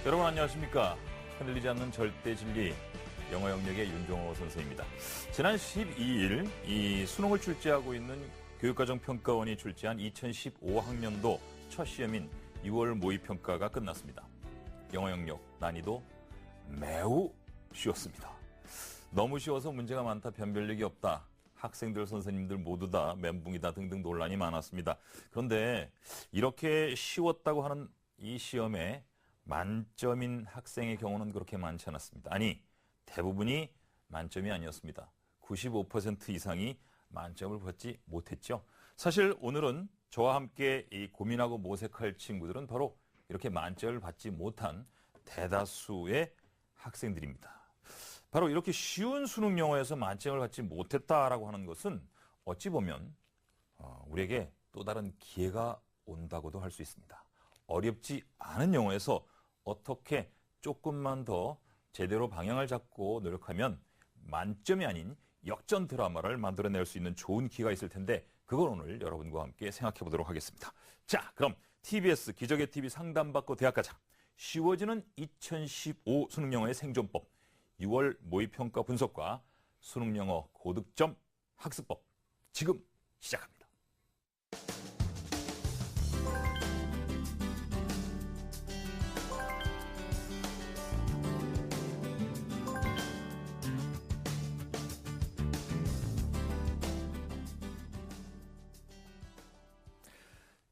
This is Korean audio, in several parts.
여러분 안녕하십니까? 흔들리지 않는 절대 진리 영어 영역의 윤종호 선생입니다. 지난 12일 이 수능을 출제하고 있는 교육과정평가원이 출제한 2015학년도 첫 시험인 6월 모의평가가 끝났습니다. 영어 영역 난이도 매우 쉬웠습니다. 너무 쉬워서 문제가 많다, 변별력이 없다. 학생들, 선생님들 모두 다 멘붕이다 등등 논란이 많았습니다. 그런데 이렇게 쉬웠다고 하는 이 시험에 만점인 학생의 경우는 그렇게 많지 않았습니다. 아니, 대부분이 만점이 아니었습니다. 95% 이상이 만점을 받지 못했죠. 사실 오늘은 저와 함께 이 고민하고 모색할 친구들은 바로 이렇게 만점을 받지 못한 대다수의 학생들입니다. 바로 이렇게 쉬운 수능 영어에서 만점을 받지 못했다라고 하는 것은 어찌 보면 우리에게 또 다른 기회가 온다고도 할 수 있습니다. 어렵지 않은 영어에서 어떻게 조금만 더 제대로 방향을 잡고 노력하면 만점이 아닌 역전 드라마를 만들어낼 수 있는 좋은 기회가 있을 텐데 그걸 오늘 여러분과 함께 생각해 보도록 하겠습니다. 자, 그럼 TBS 기적의 TV 상담받고 대학 가자. 쉬워지는 2015 수능 영어의 생존법, 6월 모의평가 분석과 수능 영어 고득점 학습법 지금 시작합니다.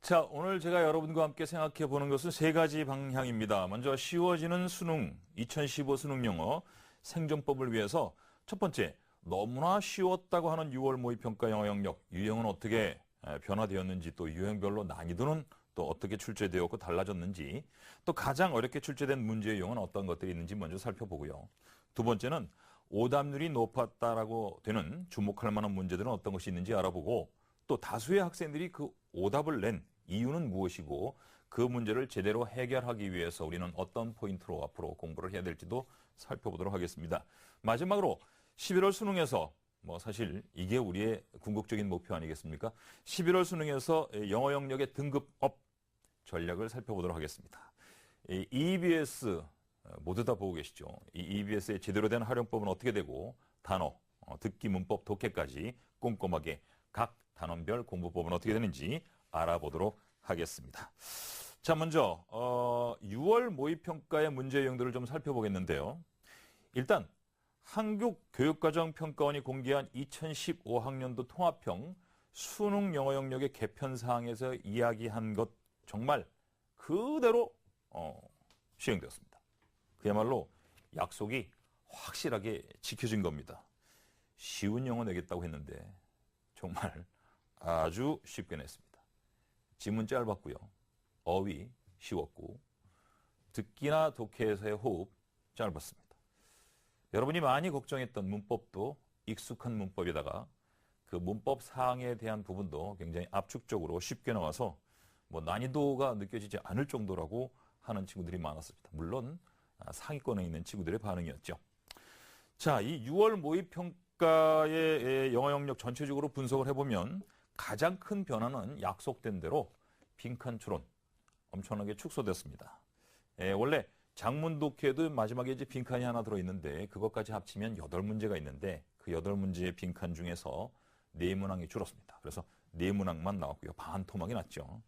자, 오늘 제가 여러분과 함께 생각해 보는 것은 세 가지 방향입니다. 먼저 쉬워지는 수능, 2015 수능 영어 생존법을 위해서 첫 번째, 너무나 쉬웠다고 하는 6월 모의평가 영어 영역, 유형은 어떻게 변화되었는지, 또 유형별로 난이도는 또 어떻게 출제되었고 달라졌는지, 또 가장 어렵게 출제된 문제의 유형은 어떤 것들이 있는지 먼저 살펴보고요. 두 번째는 오답률이 높았다라고 되는 주목할 만한 문제들은 어떤 것이 있는지 알아보고, 또 다수의 학생들이 그 오답을 낸 이유는 무엇이고 그 문제를 제대로 해결하기 위해서 우리는 어떤 포인트로 앞으로 공부를 해야 될지도 살펴보도록 하겠습니다. 마지막으로 11월 수능에서 사실 이게 우리의 궁극적인 목표 아니겠습니까? 11월 수능에서 영어 영역의 등급업 전략을 살펴보도록 하겠습니다. 이 EBS 모두 다 보고 계시죠? 이 EBS의 제대로 된 활용법은 어떻게 되고 단어, 듣기, 문법, 독해까지 꼼꼼하게 각 단원별 공부법은 어떻게 되는지 알아보도록 하겠습니다. 자, 먼저 6월 모의평가의 문제 유형들을 좀 살펴보겠는데요. 일단 한국교육과정평가원이 공개한 2015학년도 통합형 수능 영어 영역의 개편 사항에서 이야기한 것 정말 그대로 시행되었습니다. 그야말로 약속이 확실하게 지켜진 겁니다. 쉬운 영어 내겠다고 했는데 정말 아주 쉽게 냈습니다. 지문 짧았고요. 어휘 쉬웠고 듣기나 독해에서의 호흡 짧았습니다. 여러분이 많이 걱정했던 문법도 익숙한 문법에다가 그 문법 사항에 대한 부분도 굉장히 압축적으로 쉽게 나와서 난이도가 느껴지지 않을 정도라고 하는 친구들이 많았습니다. 물론 상위권에 있는 친구들의 반응이었죠. 자, 이 6월 모의평가의 영어 영역 전체적으로 분석을 해보면 가장 큰 변화는 약속된 대로 빈칸 추론 엄청나게 축소됐습니다. 원래 장문 독해도 마지막에 이제 빈칸이 하나 들어있는데 그것까지 합치면 8문제가 있는데 그 8문제의 빈칸 중에서 4문항이 줄었습니다. 그래서 4문항만 나왔고요. 반 토막이 났죠.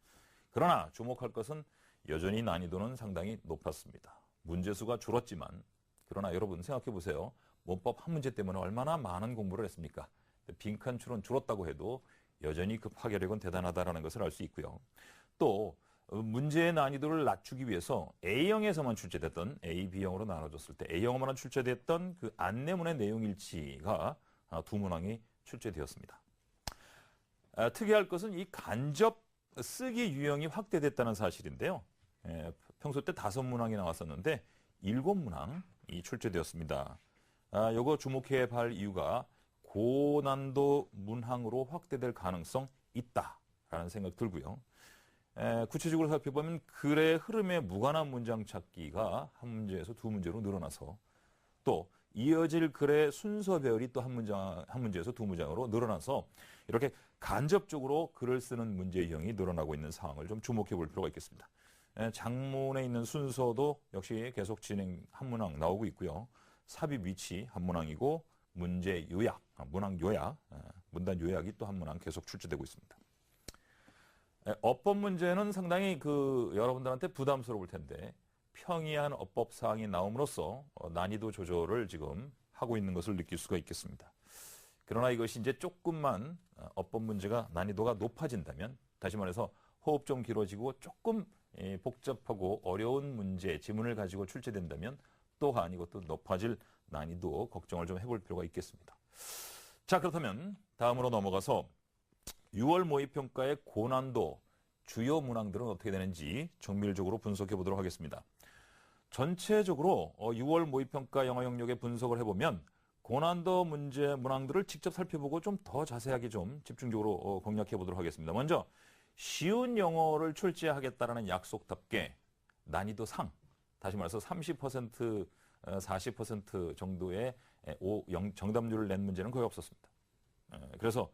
그러나 주목할 것은 여전히 난이도는 상당히 높았습니다. 문제수가 줄었지만 그러나 여러분 생각해 보세요. 문법 한 문제 때문에 얼마나 많은 공부를 했습니까? 빈칸 추론 줄었다고 해도 여전히 그 파괴력은 대단하다는 것을 알 수 있고요. 또 문제의 난이도를 낮추기 위해서 A형에서만 출제됐던 A, B형으로 나눠졌을 때 A형으로만 출제됐던 그 안내문의 내용 일치가 2문항이 출제되었습니다. 특이할 것은 이 간접 쓰기 유형이 확대됐다는 사실인데요. 평소 때 5문항이 나왔었는데 7문항이 출제되었습니다. 요거 주목해야 할 이유가 고난도 문항으로 확대될 가능성 있다라는 생각 들고요. 구체적으로 살펴보면 글의 흐름에 무관한 문장 찾기가 한 문제에서 2문제로 늘어나서 또 이어질 글의 순서 배열이 또 한 문제에서 2문장으로 늘어나서 이렇게 간접적으로 글을 쓰는 문제 유형이 늘어나고 있는 상황을 좀 주목해 볼 필요가 있겠습니다. 장문에 있는 순서도 역시 계속 진행 한 문항 나오고 있고요. 삽입 위치 한 문항이고 문제 요약, 문항 요약, 문단 요약이 또 한 문항 계속 출제되고 있습니다. 어법 문제는 상당히 여러분들한테 부담스러울 텐데 평이한 어법 사항이 나옴으로써 난이도 조절을 지금 하고 있는 것을 느낄 수가 있겠습니다. 그러나 이것이 이제 조금만 어법 문제가 난이도가 높아진다면, 다시 말해서 호흡 좀 길어지고 조금 복잡하고 어려운 문제, 지문을 가지고 출제된다면 또한 이것도 높아질 난이도 걱정을 좀 해볼 필요가 있겠습니다. 자, 그렇다면 다음으로 넘어가서 6월 모의평가의 고난도 주요 문항들은 어떻게 되는지 정밀적으로 분석해 보도록 하겠습니다. 전체적으로 6월 모의평가 영어 영역의 분석을 해보면 고난도 문제 문항들을 직접 살펴보고 좀 더 자세하게 좀 집중적으로 공략해 보도록 하겠습니다. 먼저 쉬운 영어를 출제하겠다라는 약속답게 난이도 상, 다시 말해서 30%, 40% 정도의 정답률을 낸 문제는 거의 없었습니다. 그래서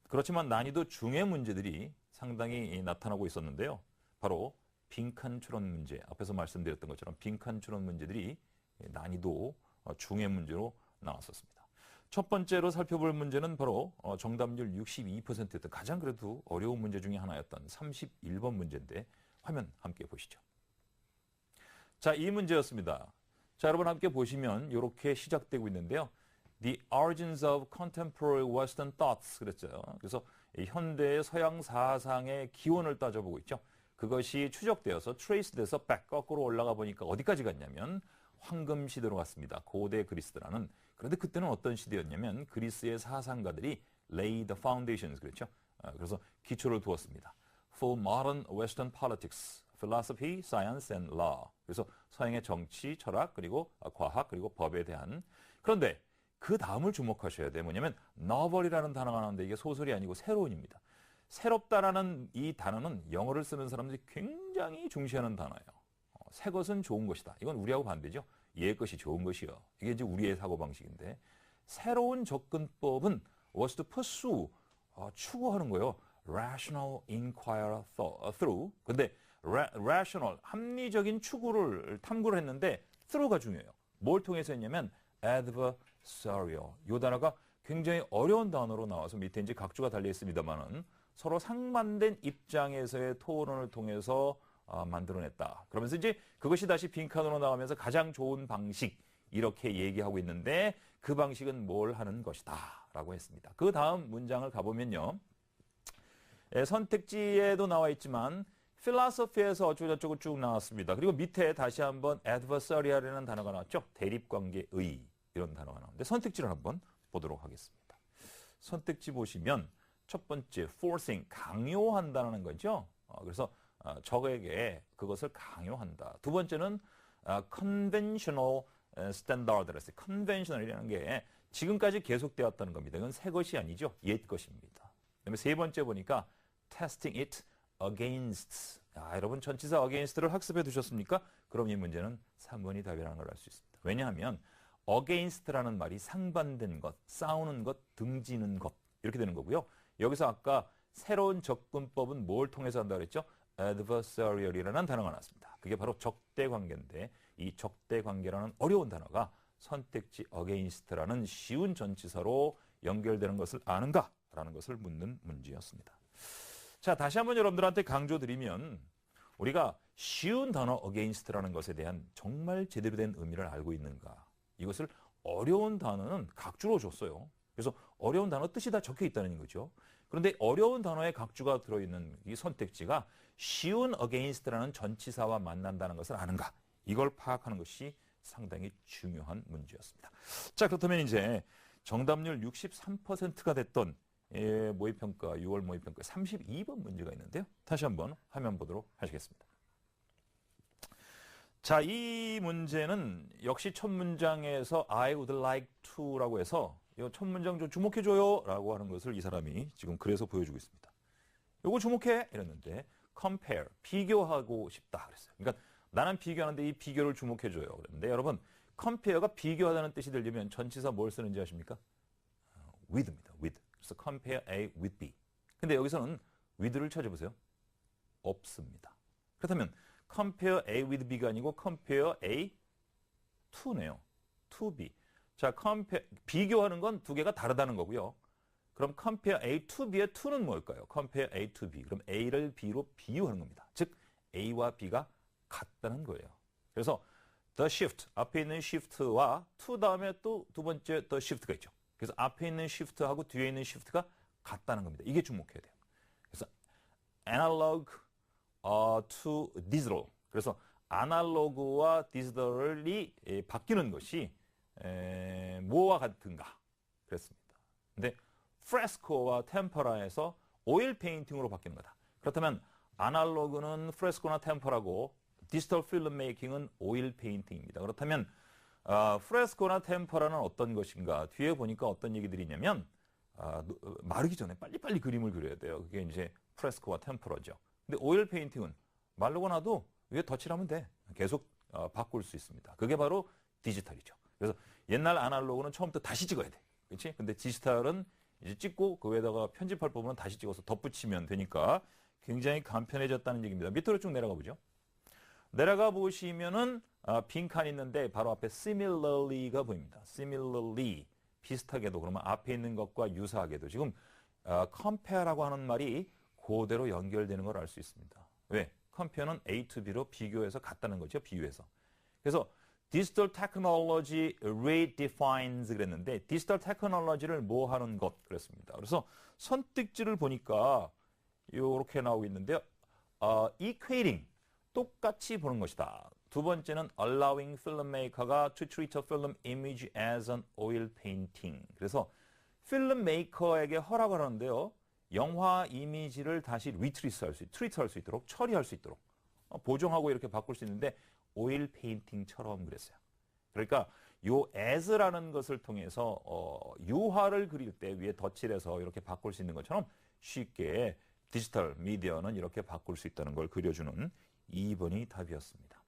그렇지만 난이도 중의 문제들이 상당히 나타나고 있었는데요. 바로 빈칸 추론 문제, 앞에서 말씀드렸던 것처럼 빈칸 추론 문제들이 난이도 중의 문제로 나왔었습니다. 첫 번째로 살펴볼 문제는 바로 정답률 62%였던 가장 그래도 어려운 문제 중에 하나였던 31번 문제인데 화면 함께 보시죠. 자, 이 문제였습니다. 자, 여러분 함께 보시면 이렇게 시작되고 있는데요. The origins of contemporary Western thoughts 그랬죠. 그래서 현대의 서양 사상의 기원을 따져보고 있죠. 그것이 추적되어서 트레이스돼서 거꾸로 올라가 보니까 어디까지 갔냐면 황금 시대로 갔습니다. 고대 그리스라는. 그런데 그때는 어떤 시대였냐면 그리스의 사상가들이 lay the foundations 그랬죠. 그래서 기초를 두었습니다. For modern Western politics, philosophy, science and law. 그래서 서양의 정치, 철학, 그리고 과학, 그리고 법에 대한. 그런데 그 다음을 주목하셔야 돼요. 뭐냐면 novel이라는 단어가 나오는데 이게 소설이 아니고 새로운입니다. 새롭다라는 이 단어는 영어를 쓰는 사람들이 굉장히 중시하는 단어예요. 새 것은 좋은 것이다. 이건 우리하고 반대죠. 옛 것이 좋은 것이요. 이게 이제 우리의 사고방식인데 새로운 접근법은 was to pursue, 추구하는 거예요. rational inquire through. 근데 rational, 합리적인 추구를 탐구를 했는데 through가 중요해요. 뭘 통해서 했냐면 adversarial. 이 단어가 굉장히 어려운 단어로 나와서 밑에 이제 각주가 달려 있습니다만은 서로 상반된 입장에서의 토론을 통해서 만들어냈다. 그러면서 이제 그것이 다시 빈칸으로 나가면서 가장 좋은 방식 이렇게 얘기하고 있는데 그 방식은 뭘 하는 것이다 라고 했습니다. 그 다음 문장을 가보면요. 선택지에도 나와 있지만 philosophy에서 어쩌고저쩌고 쭉 나왔습니다. 그리고 밑에 다시 한번 adversarial이라는 단어가 나왔죠. 대립관계의 이런 단어가 나오는데 선택지를 한번 보도록 하겠습니다. 선택지 보시면 첫 번째 forcing, 강요한다는 거죠. 그래서 적에게 그것을 강요한다. 두 번째는 conventional standard, conventional이라는 게 지금까지 계속되었다는 겁니다. 이건 새 것이 아니죠. 옛 것입니다. 그다음에 세 번째 보니까 testing it against. 여러분 전치사 against를 학습해 두셨습니까? 그럼 이 문제는 3번이 답이라는 걸 알 수 있습니다. 왜냐하면 against라는 말이 상반된 것, 싸우는 것, 등지는 것 이렇게 되는 거고요. 여기서 아까 새로운 접근법은 뭘 통해서 한다고 그랬죠? adversarial이라는 단어가 나왔습니다. 그게 바로 적대 관계인데 이 적대 관계라는 어려운 단어가 선택지 against라는 쉬운 전치사로 연결되는 것을 아는가라는 것을 묻는 문제였습니다. 자, 다시 한번 여러분들한테 강조드리면 우리가 쉬운 단어 against라는 것에 대한 정말 제대로 된 의미를 알고 있는가? 이것을 어려운 단어는 각주로 줬어요. 그래서 어려운 단어 뜻이 다 적혀 있다는 거죠. 그런데 어려운 단어에 각주가 들어있는 이 선택지가 쉬운 against라는 전치사와 만난다는 것을 아는가? 이걸 파악하는 것이 상당히 중요한 문제였습니다. 자, 그렇다면 이제 정답률 63%가 됐던 모의평가, 6월 모의평가 32번 문제가 있는데요. 다시 한번 화면 보도록 하시겠습니다. 자, 이 문제는 역시 첫 문장에서 I would like to라고 해서 이 첫 문장 좀 주목해줘요 라고 하는 것을 이 사람이 지금 그래서 보여주고 있습니다. 요거 주목해 이랬는데 compare, 비교하고 싶다 그랬어요. 그러니까 나는 비교하는데 이 비교를 주목해줘요 그랬는데 여러분 compare가 비교하다는 뜻이 들리면 전치사 뭘 쓰는지 아십니까? with입니다. with. 그래서 compare A with B. 근데 여기서는 with를 찾아보세요. 없습니다. 그렇다면 compare A with B가 아니고 compare A to네요. to B. 자, 비교하는 건 두 개가 다르다는 거고요. 그럼 compare A to B의 to는 뭘까요? compare A to B. 그럼 A를 B로 비유하는 겁니다. 즉 A와 B가 같다는 거예요. 그래서 the shift, 앞에 있는 shift와 to 다음에 또 두 번째 the shift가 있죠. 그래서 앞에 있는 shift하고 뒤에 있는 shift가 같다는 겁니다. 이게 주목해야 돼요. 그래서 analog to digital. 그래서 아날로그와 디지털이 바뀌는 것이 뭐와 같은가? 그랬습니다. 근데 프레스코와 템퍼라에서 오일 페인팅으로 바뀌는 거다. 그렇다면 아날로그는 프레스코나 템퍼라고 디지털 필름 메이킹은 오일 페인팅입니다. 그렇다면 프레스코나 템퍼라는 어떤 것인가? 뒤에 보니까 어떤 얘기들이 있냐면 마르기 전에 빨리빨리 그림을 그려야 돼요. 그게 이제 프레스코와 템퍼라죠. 근데 오일 페인팅은 마르고 나도 위에 덧칠을 하면 돼. 계속 바꿀 수 있습니다. 그게 바로 디지털이죠. 그래서 옛날 아날로그는 처음부터 다시 찍어야 돼. 그렇지? 근데 디지털은 이제 찍고 그 위에다가 편집할 부분은 다시 찍어서 덧붙이면 되니까 굉장히 간편해졌다는 얘기입니다. 밑으로 쭉 내려가 보죠. 내려가 보시면은 빈 칸이 있는데 바로 앞에 similarly가 보입니다. similarly 비슷하게도 그러면 앞에 있는 것과 유사하게도 지금 compare라고 하는 말이 그대로 연결되는 걸 알 수 있습니다. 왜? compare는 A to B로 비교해서 같다는 거죠. 비유해서. 그래서 디지털 테크놀로지 redefines 그랬는데 디지털 테크놀로지를 뭐 하는 것 그랬습니다. 그래서 선택지를 보니까 이렇게 나오고 있는데요. equating 똑같이 보는 것이다. 두 번째는 allowing filmmaker가 to treat a film image as an oil painting. 그래서 필름메이커에게 허락을 하는데요. 영화 이미지를 다시 트리트할 수 있도록 처리할 수 있도록 보정하고 이렇게 바꿀 수 있는데 오일 페인팅처럼 그랬어요. 그러니까 요 as라는 것을 통해서 유화를 그릴 때 위에 덧칠해서 이렇게 바꿀 수 있는 것처럼 쉽게 디지털 미디어는 이렇게 바꿀 수 있다는 걸 그려주는 2번이 답이었습니다.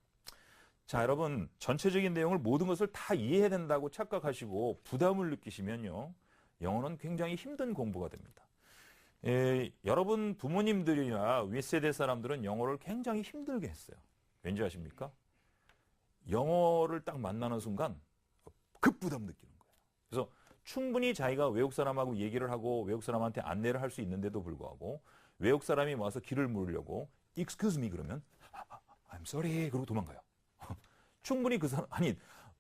자, 여러분 전체적인 내용을 모든 것을 다 이해해야 된다고 착각하시고 부담을 느끼시면요. 영어는 굉장히 힘든 공부가 됩니다. 여러분 부모님들이나 윗세대 사람들은 영어를 굉장히 힘들게 했어요. 왠지 아십니까? 영어를 딱 만나는 순간 급부담 느끼는 거예요. 그래서 충분히 자기가 외국 사람하고 얘기를 하고 외국 사람한테 안내를 할 수 있는데도 불구하고 외국 사람이 와서 길을 물으려고 excuse me 그러면 I'm sorry 그러고 도망가요. 충분히 그 사람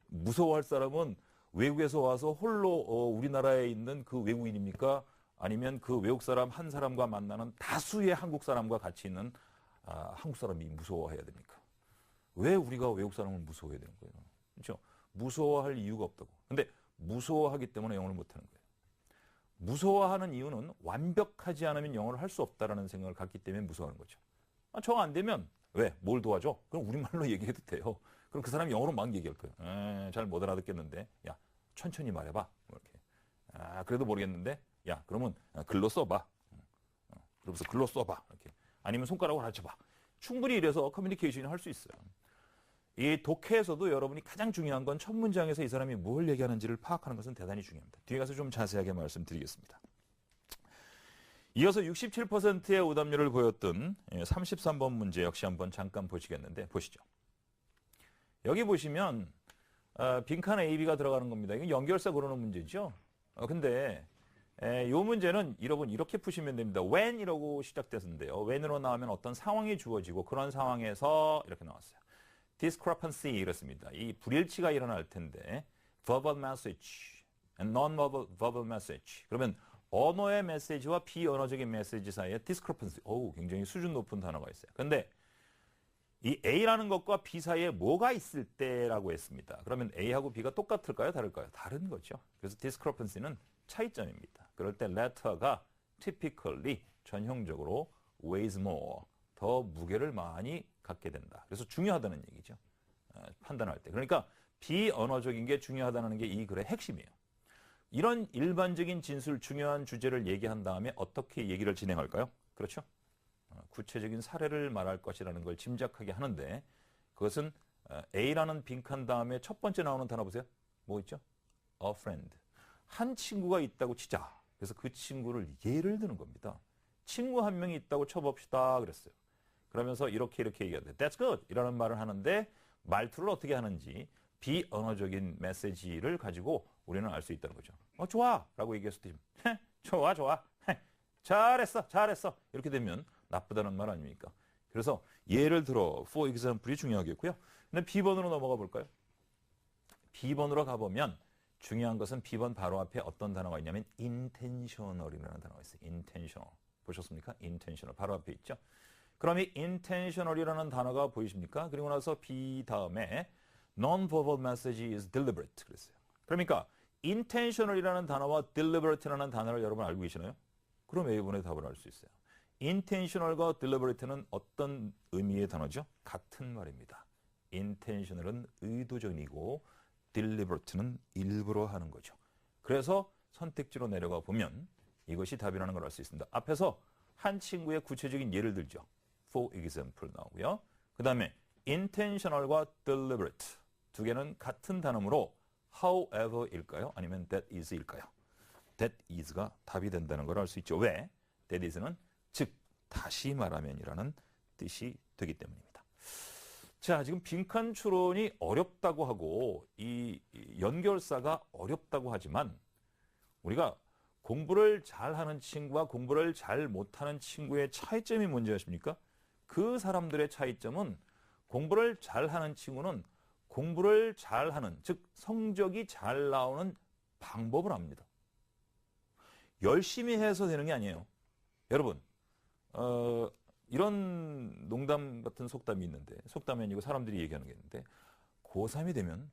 무서워할 사람은 외국에서 와서 홀로 우리나라에 있는 그 외국인입니까? 아니면 그 외국 사람 한 사람과 만나는 다수의 한국 사람과 같이 있는 한국 사람이 무서워해야 됩니까? 왜 우리가 외국 사람을 무서워해야 되는 거예요? 그렇죠? 무서워할 이유가 없다고. 근데 무서워하기 때문에 영어를 못하는 거예요. 무서워하는 이유는 완벽하지 않으면 영어를 할 수 없다라는 생각을 갖기 때문에 무서워하는 거죠. 저 안 되면 왜? 뭘 도와줘? 그럼 우리말로 얘기해도 돼요. 그럼 그 사람이 영어로 막 얘기할 거예요. 잘 못 알아듣겠는데 야 천천히 말해봐. 이렇게. 그래도 모르겠는데 야 그러면 글로 써봐. 그러면서 글로 써봐. 이렇게. 아니면 손가락으로 가르쳐봐. 충분히 이래서 커뮤니케이션을 할 수 있어요. 이 독해에서도 여러분이 가장 중요한 건 첫 문장에서 이 사람이 뭘 얘기하는지를 파악하는 것은 대단히 중요합니다. 뒤에 가서 좀 자세하게 말씀드리겠습니다. 이어서 67%의 오답률을 보였던 33번 문제 역시 한번 잠깐 보시겠는데 보시죠. 여기 보시면 빈칸 A, B가 들어가는 겁니다. 이건 연결사 고르는 문제죠. 근데 이 문제는 여러분 이렇게 푸시면 됩니다. when이라고 시작됐는데요. when으로 나오면 어떤 상황이 주어지고 그런 상황에서 이렇게 나왔어요. discrepancy 이렇습니다. 이 불일치가 일어날 텐데 verbal message and non-verbal message. 그러면 언어의 메시지와 비언어적인 메시지 사이에 discrepancy. 굉장히 수준 높은 단어가 있어요. 근데 이 A라는 것과 B 사이에 뭐가 있을 때라고 했습니다. 그러면 A하고 B가 똑같을까요? 다를까요? 다른 거죠. 그래서 discrepancy는 차이점입니다. 그럴 때 letter가 typically 전형적으로 weighs more 더 무게를 많이 갖게 된다. 그래서 중요하다는 얘기죠. 판단할 때. 그러니까 비언어적인 게 중요하다는 게 이 글의 핵심이에요. 이런 일반적인 진술 중요한 주제를 얘기한 다음에 어떻게 얘기를 진행할까요? 그렇죠? 구체적인 사례를 말할 것이라는 걸 짐작하게 하는데 그것은 A라는 빈칸 다음에 첫 번째 나오는 단어 보세요. 뭐 있죠? A friend. 한 친구가 있다고 치자. 그래서 그 친구를 예를 드는 겁니다. 친구 한 명이 있다고 쳐봅시다. 그랬어요. 그러면서 이렇게 얘기하는데 That's good 이라는 말을 하는데 말투를 어떻게 하는지 비언어적인 메시지를 가지고 우리는 알 수 있다는 거죠. 좋아 라고 얘기했을 때 좋아 잘했어 이렇게 되면 나쁘다는 말 아닙니까? 그래서 예를 들어 for example이 중요하겠고요. 근데 B번으로 넘어가 볼까요? B번으로 가보면 중요한 것은 B번 바로 앞에 어떤 단어가 있냐면 intentional이라는 단어가 있어요. intentional. 보셨습니까? intentional. 바로 앞에 있죠. 그럼 이 intentional이라는 단어가 보이십니까? 그리고 나서 B 다음에 non-verbal message is deliberate 그랬어요. 그러니까 intentional이라는 단어와 deliberate라는 단어를 여러분 알고 계시나요? 그럼 A번의 답을 알 수 있어요. intentional과 deliberate는 어떤 의미의 단어죠? 같은 말입니다. intentional은 의도적이고 deliberate는 일부러 하는 거죠. 그래서 선택지로 내려가 보면 이것이 답이라는 걸 알 수 있습니다. 앞에서 한 친구의 구체적인 예를 들죠. For example 나오고요. 그 다음에 intentional과 deliberate 두 개는 같은 단어로 however일까요? 아니면 that is일까요? that is가 답이 된다는 걸 알 수 있죠. 왜? that is는 즉 다시 말하면이라는 뜻이 되기 때문입니다. 자, 지금 빈칸 추론이 어렵다고 하고 이 연결사가 어렵다고 하지만 우리가 공부를 잘하는 친구와 공부를 잘 못하는 친구의 차이점이 뭔지 아십니까? 그 사람들의 차이점은 공부를 잘하는 친구는 공부를 잘하는, 즉 성적이 잘 나오는 방법을 압니다. 열심히 해서 되는 게 아니에요. 여러분, 이런 농담 같은 속담이 있는데, 속담이 아니고 사람들이 얘기하는 게 있는데, 고3이 되면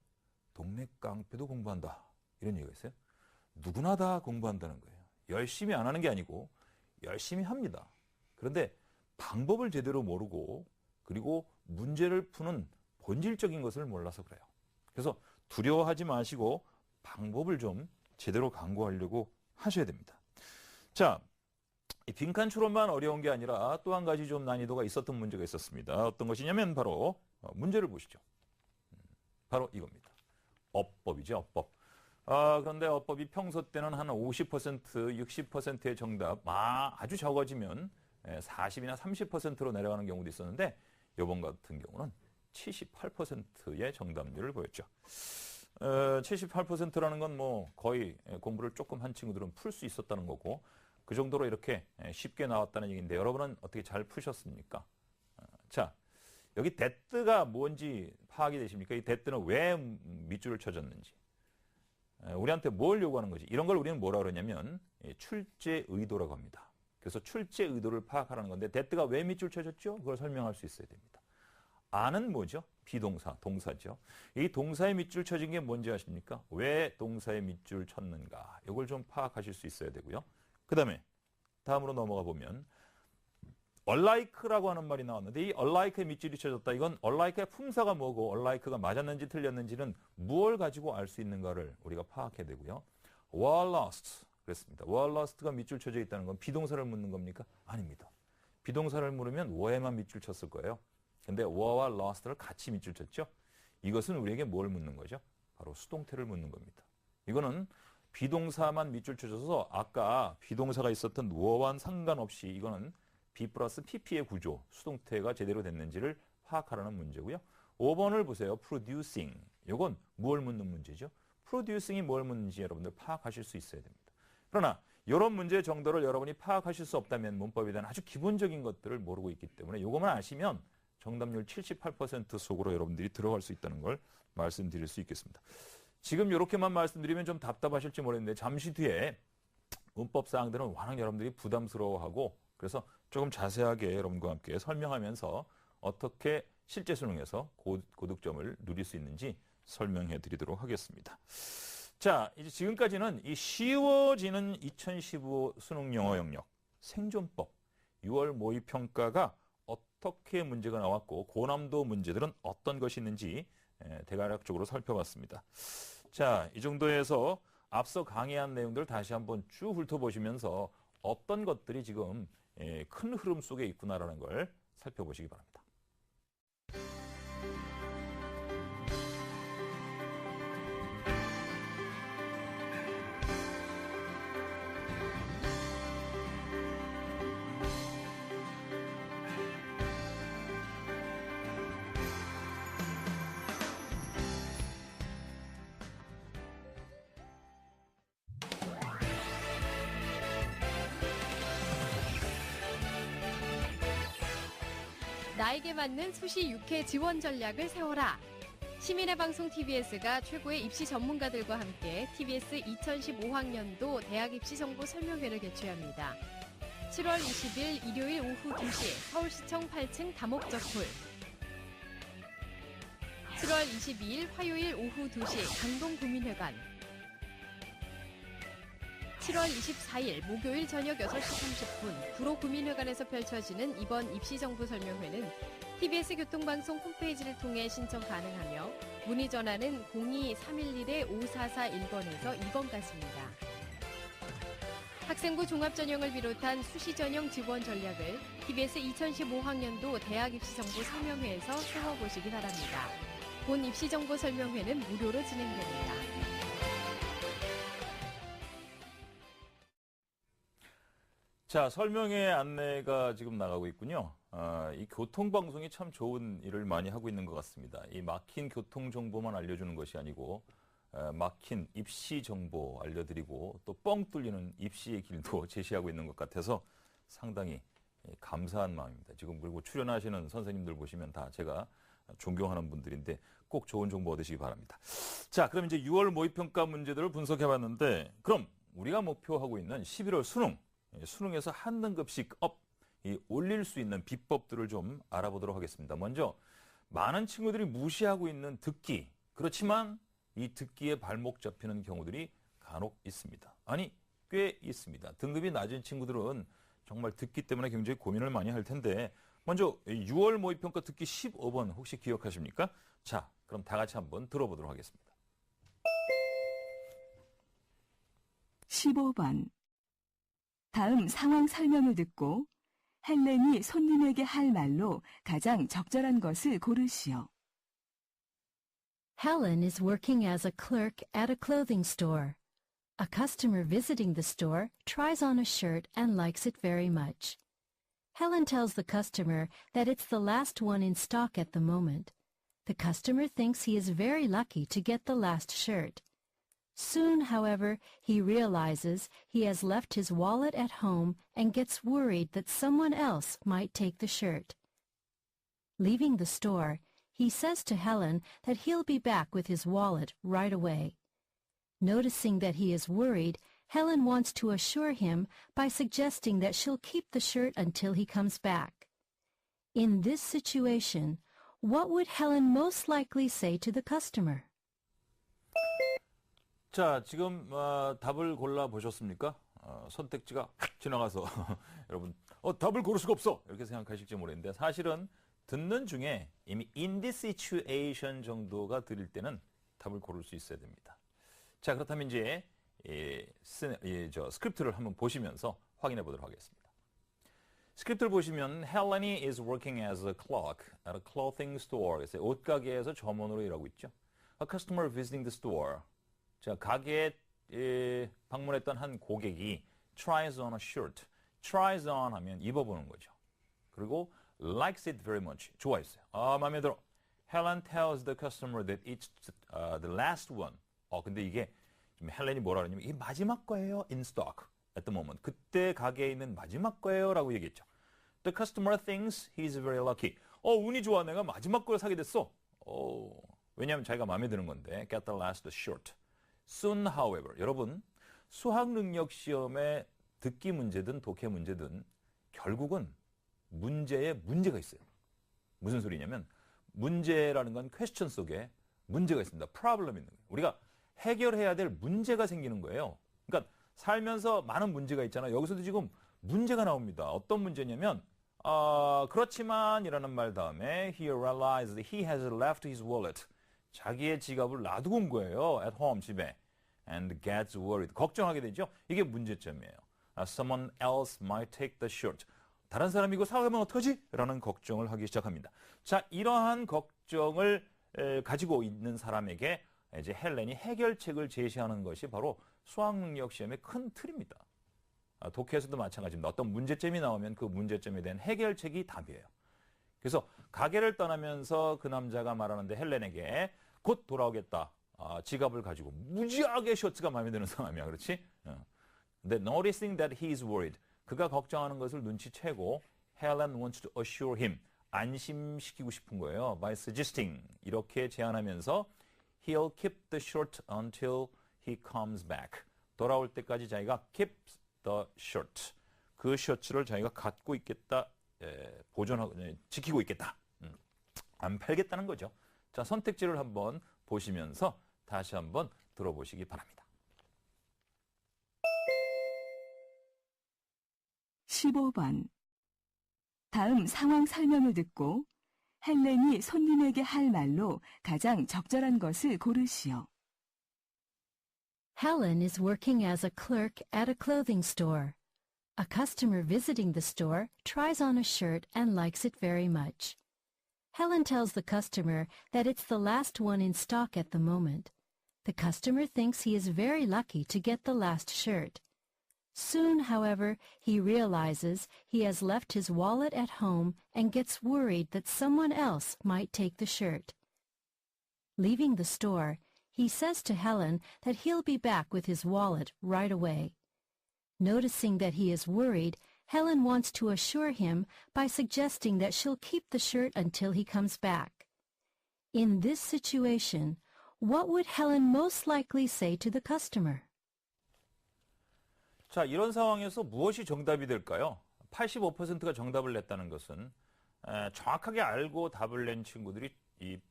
동네 깡패도 공부한다. 이런 얘기가 있어요. 누구나 다 공부한다는 거예요. 열심히 안 하는 게 아니고 열심히 합니다. 그런데 방법을 제대로 모르고 그리고 문제를 푸는 본질적인 것을 몰라서 그래요. 그래서 두려워하지 마시고 방법을 좀 제대로 강구하려고 하셔야 됩니다. 자, 이 빈칸 추론만 어려운 게 아니라 또 한 가지 좀 난이도가 있었던 문제가 있었습니다. 어떤 것이냐면 바로 문제를 보시죠. 바로 이겁니다. 어법이죠, 어법. 그런데 어법이 평소 때는 한 50%, 60%의 정답, 아주 적어지면 40이나 30%로 내려가는 경우도 있었는데 이번 같은 경우는 78%의 정답률을 보였죠. 78%라는 건 뭐 거의 공부를 조금 한 친구들은 풀 수 있었다는 거고 그 정도로 이렇게 쉽게 나왔다는 얘기인데 여러분은 어떻게 잘 푸셨습니까? 자, 여기 that가 뭔지 파악이 되십니까? 이 that는 왜 밑줄을 쳐줬는지. 우리한테 뭘 요구하는 거지? 이런 걸 우리는 뭐라 그러냐면 출제 의도라고 합니다. 그래서 출제 의도를 파악하라는 건데 that가 왜 밑줄 쳐줬죠? 그걸 설명할 수 있어야 됩니다. 아는 뭐죠? 비동사, 동사죠. 이 동사에 밑줄 쳐진 게 뭔지 아십니까? 왜 동사에 밑줄 쳤는가? 이걸 좀 파악하실 수 있어야 되고요. 그 다음에 다음으로 넘어가 보면 unlike라고 하는 말이 나왔는데 이 unlike에 밑줄이 쳐졌다. 이건 unlike의 품사가 뭐고 unlike가 맞았는지 틀렸는지는 무엇을 가지고 알 수 있는가를 우리가 파악해야 되고요. were lost 그랬습니다. were lost가 밑줄 쳐져 있다는 건 비동사를 묻는 겁니까? 아닙니다. 비동사를 물으면 were만 밑줄 쳤을 거예요. 근데 were와 lost를 같이 밑줄 쳤죠. 이것은 우리에게 뭘 묻는 거죠? 바로 수동태를 묻는 겁니다. 이거는 비동사만 밑줄 쳐줘서 아까 비동사가 있었던 were와는 상관없이 이거는 B 플러스 PP의 구조, 수동태가 제대로 됐는지를 파악하라는 문제고요. 5번을 보세요. producing. 이건 뭘 묻는 문제죠? producing이 뭘 묻는지 여러분들 파악하실 수 있어야 됩니다. 그러나 이런 문제의 정도를 여러분이 파악하실 수 없다면 문법에 대한 아주 기본적인 것들을 모르고 있기 때문에 이것만 아시면 정답률 78% 속으로 여러분들이 들어갈 수 있다는 걸 말씀드릴 수 있겠습니다. 지금 이렇게만 말씀드리면 좀 답답하실지 모르겠는데 잠시 뒤에 문법 사항들은 워낙 여러분들이 부담스러워하고 그래서 조금 자세하게 여러분과 함께 설명하면서 어떻게 실제 수능에서 고득점을 누릴 수 있는지 설명해 드리도록 하겠습니다. 자, 이제 지금까지는 이 쉬워지는 2015 수능 영어 영역 생존법 6월 모의평가가 어떻게 문제가 나왔고 고난도 문제들은 어떤 것이 있는지 대략적으로 살펴봤습니다. 자, 이 정도에서 앞서 강의한 내용들을 다시 한번 쭉 훑어보시면서 어떤 것들이 지금 큰 흐름 속에 있구나라는 걸 살펴보시기 바랍니다. 나에게 맞는 수시 육회 지원 전략을 세워라. 시민의 방송 TBS가 최고의 입시 전문가들과 함께 TBS 2015학년도 대학 입시 정보 설명회를 개최합니다. 7월 20일 일요일 오후 2시 서울시청 8층 다목적홀. 7월 22일 화요일 오후 2시 강동구민회관. 7월 24일 목요일 저녁 6시 30분 구로구민회관에서 펼쳐지는 이번 입시정보설명회는 TBS 교통방송 홈페이지를 통해 신청 가능하며 문의 전화는 02-311-5441번에서 2번까지입니다. 학생부 종합전형을 비롯한 수시전형 지원 전략을 TBS 2015학년도 대학 입시정보 설명회에서 세워보시기 바랍니다. 본 입시정보 설명회는 무료로 진행됩니다. 자, 설명회 안내가 지금 나가고 있군요. 이 교통방송이 참 좋은 일을 많이 하고 있는 것 같습니다. 이 막힌 교통정보만 알려주는 것이 아니고 막힌 입시 정보 알려드리고 또 뻥 뚫리는 입시의 길도 제시하고 있는 것 같아서 상당히 감사한 마음입니다. 지금 그리고 출연하시는 선생님들 보시면 다 제가 존경하는 분들인데 꼭 좋은 정보 얻으시기 바랍니다. 자, 그럼 이제 6월 모의평가 문제들을 분석해봤는데 그럼 우리가 목표하고 있는 11월 수능에서 한 등급씩 올릴 수 있는 비법들을 좀 알아보도록 하겠습니다. 먼저 많은 친구들이 무시하고 있는 듣기. 그렇지만 이 듣기에 발목 잡히는 경우들이 간혹 있습니다. 아니, 꽤 있습니다. 등급이 낮은 친구들은 정말 듣기 때문에 굉장히 고민을 많이 할 텐데 먼저 6월 모의평가 듣기 15번 혹시 기억하십니까? 자, 그럼 다 같이 한번 들어보도록 하겠습니다. 15번. 다음 상황 설명을 듣고 헬렌이 손님에게 할 말로 가장 적절한 것을 고르시오. Helen is working as a clerk at a clothing store. A customer visiting the store tries on a shirt and likes it very much. Helen tells the customer that it's the last one in stock at the moment. The customer thinks he is very lucky to get the last shirt. Soon, however, he realizes he has left his wallet at home and gets worried that someone else might take the shirt. Leaving the store, he says to Helen that he'll be back with his wallet right away. Noticing that he is worried, Helen wants to assure him by suggesting that she'll keep the shirt until he comes back. In this situation, what would Helen most likely say to the customer? 자, 지금 답을 골라보셨습니까? 선택지가 확 지나가서 여러분 답을 고를 수가 없어 이렇게 생각하실지 모르겠는데 사실은 듣는 중에 이미 in this situation 정도가 들릴 때는 답을 고를 수 있어야 됩니다. 자, 그렇다면 이제 스크립트를 한번 보시면서 확인해 보도록 하겠습니다. 스크립트를 보시면 Helene is working as a clerk at a clothing store. 그래서 옷가게에서 점원으로 일하고 있죠. A customer visiting the store. 자, 가게에 방문했던 한 고객이 tries on a shirt. tries on 하면 입어보는 거죠. 그리고 likes it very much. 좋아했어요. 마음에 들어. Helen tells the customer that it's the last one. 근데 이게 지금 헬렌이 뭐라 그러냐면 이게 마지막 거예요. in stock at the moment. 그때 가게에 있는 마지막 거예요. 라고 얘기했죠. The customer thinks he's very lucky. 운이 좋아. 내가 마지막 걸 사게 됐어. 왜냐하면 자기가 마음에 드는 건데. Get the last shirt. Soon, however. 여러분, 수학 능력 시험의 듣기 문제든 독해 문제든 결국은 문제에 문제가 있어요. 무슨 소리냐면 문제라는 건 question 속에 문제가 있습니다. problem 있는 거예요. 우리가 해결해야 될 문제가 생기는 거예요. 그러니까 살면서 많은 문제가 있잖아요. 여기서도 지금 문제가 나옵니다. 어떤 문제냐면 그렇지만 이라는 말 다음에 he realized he has left his wallet. 자기의 지갑을 놔두고 온 거예요. at home, 집에. and gets worried. 걱정하게 되죠. 이게 문제점이에요. someone else might take the shirt. 다른 사람이 이거 사가면 어떡하지? 라는 걱정을 하기 시작합니다. 자, 이러한 걱정을 가지고 있는 사람에게 이제 헬렌이 해결책을 제시하는 것이 바로 수학능력 시험의 큰 틀입니다. 독해에서도 마찬가지입니다. 어떤 문제점이 나오면 그 문제점에 대한 해결책이 답이에요. 그래서 가게를 떠나면서 그 남자가 말하는데 헬렌에게 곧 돌아오겠다. 지갑을 가지고 무지하게 셔츠가 마음에 드는 사람이야. 그렇지? 근데 noticing that he is worried. 그가 걱정하는 것을 눈치채고 Helen wants to assure him. 안심시키고 싶은 거예요. By suggesting 이렇게 제안하면서 He'll keep the shirt until he comes back. 돌아올 때까지 자기가 keep the shirt. 그 셔츠를 자기가 갖고 있겠다. 보존하고 지키고 있겠다. 안 팔겠다는 거죠. 자, 선택지를 한번 보시면서 다시 한번 들어보시기 바랍니다. 15번. 다음 상황 설명을 듣고 헬렌이 손님에게 할 말로 가장 적절한 것을 고르시오. Helen is working as a clerk at a clothing store. A customer visiting the store tries on a shirt and likes it very much. Helen tells the customer that it's the last one in stock at the moment. The customer thinks he is very lucky to get the last shirt. Soon, however, he realizes he has left his wallet at home and gets worried that someone else might take the shirt. Leaving the store, he says to Helen that he'll be back with his wallet right away. Noticing that he is worried, Helen wants to assure him by suggesting that she'll keep the shirt until he comes back. In this situation, what would Helen most likely say to the customer? 자, 이런 상황에서 무엇이 정답이 될까요? 85%가 정답을 냈다는 것은 정확하게 알고 답을 낸 친구들이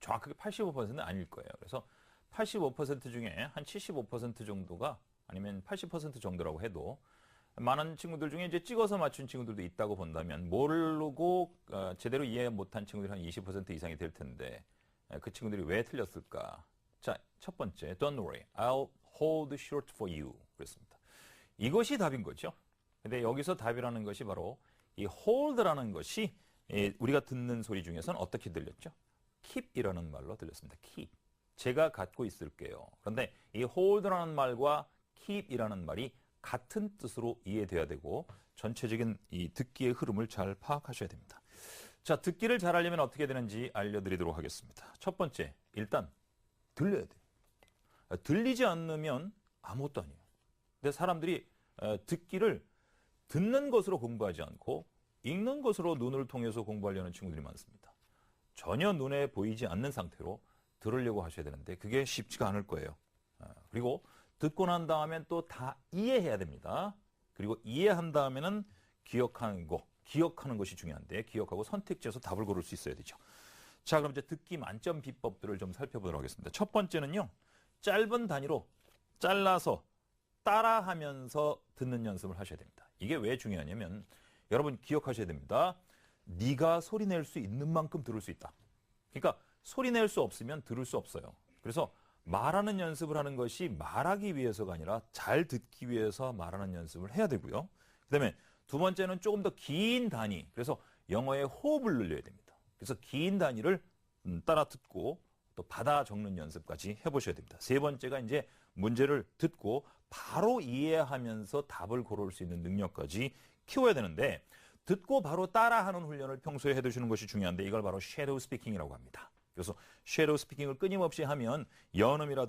정확하게 85%는 아닐 거예요. 그래서 85% 중에 한 75% 정도가 아니면 80% 정도라고 해도 많은 친구들 중에 이제 찍어서 맞춘 친구들도 있다고 본다면 모르고 제대로 이해 못한 친구들이 한 20% 이상이 될 텐데 그 친구들이 왜 틀렸을까? 자, 첫 번째, Don't worry, I'll hold the shirt for you. 그랬습니다. 이것이 답인 거죠. 근데 여기서 답이라는 것이 바로 이 hold라는 것이 우리가 듣는 소리 중에서는 어떻게 들렸죠? keep이라는 말로 들렸습니다. keep. 제가 갖고 있을게요. 그런데 이 hold라는 말과 keep이라는 말이 같은 뜻으로 이해돼야 되고 전체적인 이 듣기의 흐름을 잘 파악하셔야 됩니다. 자, 듣기를 잘 하려면 어떻게 되는지 알려드리도록 하겠습니다. 첫 번째, 일단 들려야 돼요. 들리지 않으면 아무것도 아니에요. 근데 사람들이 듣기를 듣는 것으로 공부하지 않고 읽는 것으로 눈을 통해서 공부하려는 친구들이 많습니다. 전혀 눈에 보이지 않는 상태로 들으려고 하셔야 되는데 그게 쉽지가 않을 거예요. 그리고 듣고 난 다음엔 또 다 이해해야 됩니다. 그리고 이해한 다음에는 기억하는 것이 중요한데 기억하고 선택지에서 답을 고를 수 있어야 되죠. 자, 그럼 이제 듣기 만점 비법들을 좀 살펴보도록 하겠습니다. 첫 번째는요. 짧은 단위로 잘라서 따라하면서 듣는 연습을 하셔야 됩니다. 이게 왜 중요하냐면 여러분 기억하셔야 됩니다. 네가 소리 낼 수 있는 만큼 들을 수 있다. 그러니까 소리 낼 수 없으면 들을 수 없어요. 그래서 말하는 연습을 하는 것이 말하기 위해서가 아니라 잘 듣기 위해서 말하는 연습을 해야 되고요. 그다음에 두 번째는 조금 더 긴 단위. 그래서 영어의 호흡을 늘려야 됩니다. 그래서 긴 단위를 따라 듣고 또 받아 적는 연습까지 해보셔야 됩니다. 세 번째가 이제 문제를 듣고 바로 이해하면서 답을 고를 수 있는 능력까지 키워야 되는데 듣고 바로 따라하는 훈련을 평소에 해두시는 것이 중요한데 이걸 바로 섀도우 스피킹이라고 합니다. 그래서 섀도우 스피킹을 끊임없이 하면 연음이나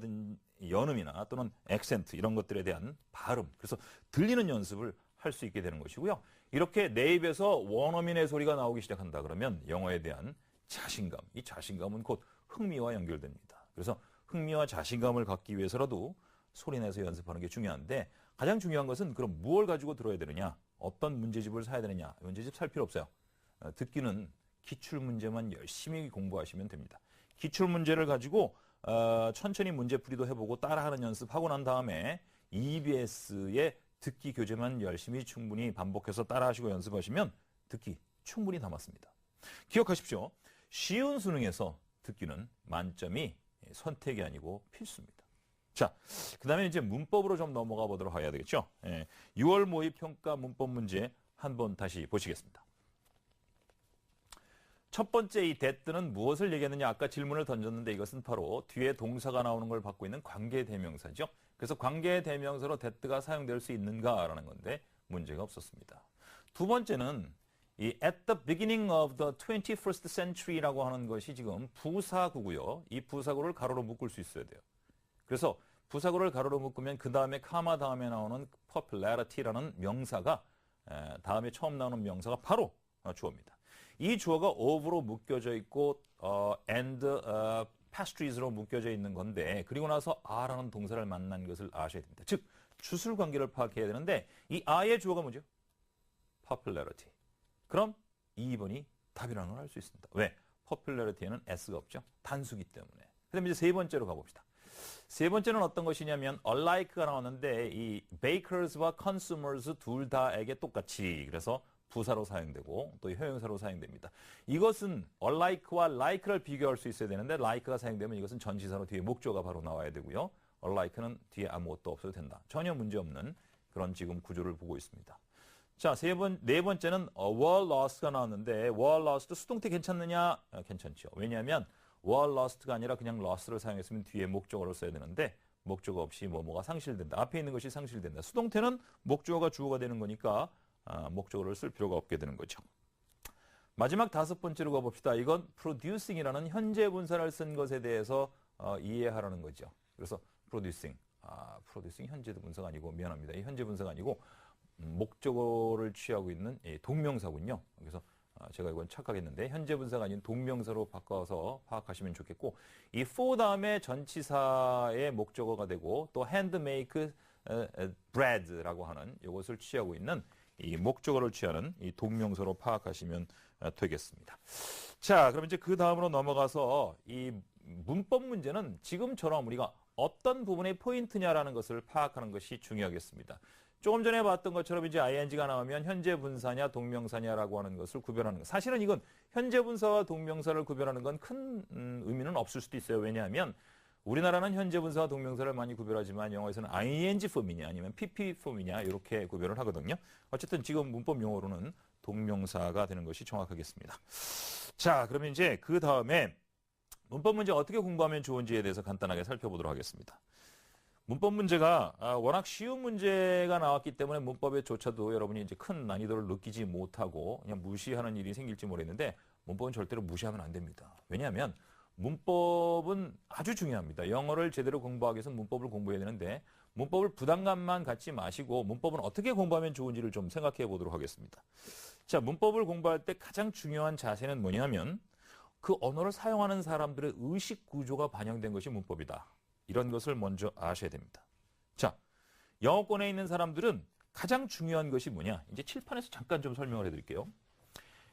또는 액센트 이런 것들에 대한 발음, 그래서 들리는 연습을 할 수 있게 되는 것이고요. 이렇게 내 입에서 원어민의 소리가 나오기 시작한다 그러면 영어에 대한 자신감, 이 자신감은 곧 흥미와 연결됩니다. 그래서 흥미와 자신감을 갖기 위해서라도 소리내서 연습하는 게 중요한데 가장 중요한 것은 그럼 무엇을 가지고 들어야 되느냐, 어떤 문제집을 사야 되느냐, 문제집 살 필요 없어요. 듣기는 기출문제만 열심히 공부하시면 됩니다. 기출문제를 가지고 천천히 문제풀이도 해보고 따라하는 연습하고 난 다음에 EBS의 듣기 교재만 열심히 충분히 반복해서 따라하시고 연습하시면 듣기 충분히 다 맞습니다. 기억하십시오. 쉬운 수능에서 듣기는 만점이 선택이 아니고 필수입니다. 자, 그 다음에 이제 문법으로 좀 넘어가 보도록 해야 되겠죠. 6월 모의평가 문법 문제 한번 다시 보시겠습니다. 첫 번째 이 that는 무엇을 얘기하느냐, 아까 질문을 던졌는데 이것은 바로 뒤에 동사가 나오는 걸 받고 있는 관계대명사죠. 그래서 관계대명사로 that가 사용될 수 있는가라는 건데 문제가 없었습니다. 두 번째는 이 at the beginning of the 21st century라고 하는 것이 지금 부사구고요. 이 부사구를 가로로 묶을 수 있어야 돼요. 그래서 부사구를 가로로 묶으면 그 다음에 카마 다음에 나오는 popularity라는 명사가 다음에 처음 나오는 명사가 바로 주어입니다. 이 주어가 of로 묶여져 있고 and pastries로 묶여져 있는 건데 그리고 나서 are라는 동사를 만난 것을 아셔야 됩니다. 즉 주술 관계를 파악해야 되는데 이 a의 주어가 뭐죠? popularity. 그럼 2번이 답이라는 걸 알 수 있습니다. 왜? popularity에는 s가 없죠. 단수기 때문에. 그다음에 이제 세 번째로 가봅시다. 세 번째는 어떤 것이냐면 alike가 나왔는데 이 bakers와 consumers 둘 다에게 똑같이 그래서 부사로 사용되고 또 형용사로 사용됩니다. 이것은 alike와 like를 비교할 수 있어야 되는데 like가 사용되면 이것은 전치사로 뒤에 목조가 바로 나와야 되고요. alike는 뒤에 아무것도 없어도 된다. 전혀 문제없는 그런 지금 구조를 보고 있습니다. 자, 네 번째는 were lost가 나왔는데 were lost 수동태 괜찮느냐? 괜찮죠. 왜냐하면 were lost가 아니라 그냥 lost를 사용했으면 뒤에 목적어를 써야 되는데 목적어 없이 뭐뭐가 상실된다. 앞에 있는 것이 상실된다. 수동태는 목적어가 주어가 되는 거니까 목적어를 쓸 필요가 없게 되는 거죠. 마지막 다섯 번째로 가봅시다. 이건 producing이라는 현재 분사를 쓴 것에 대해서 이해하라는 거죠. 그래서 producing 현재 분사가 아니고 미안합니다. 이 현재 분사가 아니고 목적어를 취하고 있는 동명사군요. 그래서 제가 이건 착각했는데 현재 분사가 아닌 동명사로 바꿔서 파악하시면 좋겠고 이 for 다음에 전치사의 목적어가 되고 또 hand make bread라고 하는 이것을 취하고 있는 이 목적어를 취하는 이 동명사로 파악하시면 되겠습니다. 자, 그럼 이제 그 다음으로 넘어가서 이 문법 문제는 지금처럼 우리가 어떤 부분의 포인트냐라는 것을 파악하는 것이 중요하겠습니다. 조금 전에 봤던 것처럼 이제 ing가 나오면 현재 분사냐 동명사냐라고 하는 것을 구별하는 것. 사실은 이건 현재 분사와 동명사를 구별하는 건 큰 의미는 없을 수도 있어요. 왜냐하면 우리나라는 현재 분사와 동명사를 많이 구별하지만 영어에서는 ing 폼이냐 아니면 pp 폼이냐 이렇게 구별을 하거든요. 어쨌든 지금 문법 용어로는 동명사가 되는 것이 정확하겠습니다. 자, 그러면 이제 그 다음에 문법 문제 어떻게 공부하면 좋은지에 대해서 간단하게 살펴보도록 하겠습니다. 문법 문제가 워낙 쉬운 문제가 나왔기 때문에 문법에조차도 여러분이 이제 큰 난이도를 느끼지 못하고 그냥 무시하는 일이 생길지 모르겠는데 문법은 절대로 무시하면 안 됩니다. 왜냐하면 문법은 아주 중요합니다. 영어를 제대로 공부하기 위해서는 문법을 공부해야 되는데 문법을 부담감만 갖지 마시고 문법은 어떻게 공부하면 좋은지를 좀 생각해 보도록 하겠습니다. 자, 문법을 공부할 때 가장 중요한 자세는 뭐냐면 그 언어를 사용하는 사람들의 의식 구조가 반영된 것이 문법이다. 이런 것을 먼저 아셔야 됩니다. 자, 영어권에 있는 사람들은 가장 중요한 것이 뭐냐? 이제 칠판에서 잠깐 좀 설명을 해드릴게요.